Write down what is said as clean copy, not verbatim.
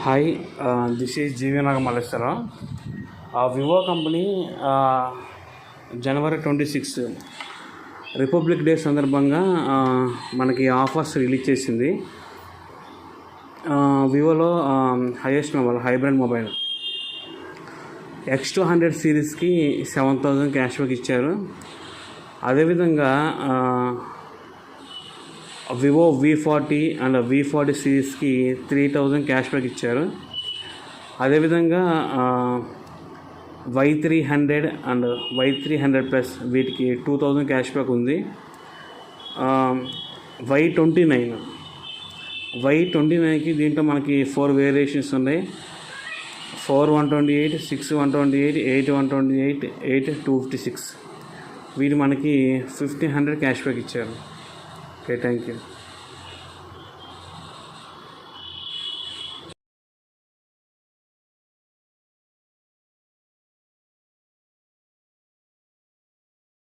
Hi, this is GV Nagamalleswara. Vivo company జనవరి 26 republic day సందర్భంగా మనకి ఆఫర్స్ రిలీజ్ చేసింది. వివోలో highest mobile hybrid mobile X200 సిరీస్కి 7,000 క్యాష్ బ్యాక్ ఇచ్చారు. అదేవిధంగా వివో V40 అండ్ V40 సిరీస్కి 3,000 క్యాష్ బ్యాక్ ఇచ్చారు. అదేవిధంగా Y300 అండ్ Y300 ప్లస్ వీటికి 2,000 క్యాష్ బ్యాక్ ఉంది. Y29కి దీంట్లో మనకి 4 వేరియేషన్స్ ఉన్నాయి. 4/128, 6/128, 8/128, 8/256. వీటి మనకి 1,500 క్యాష్ బ్యాక్ ఇచ్చారు. Okay, thank you.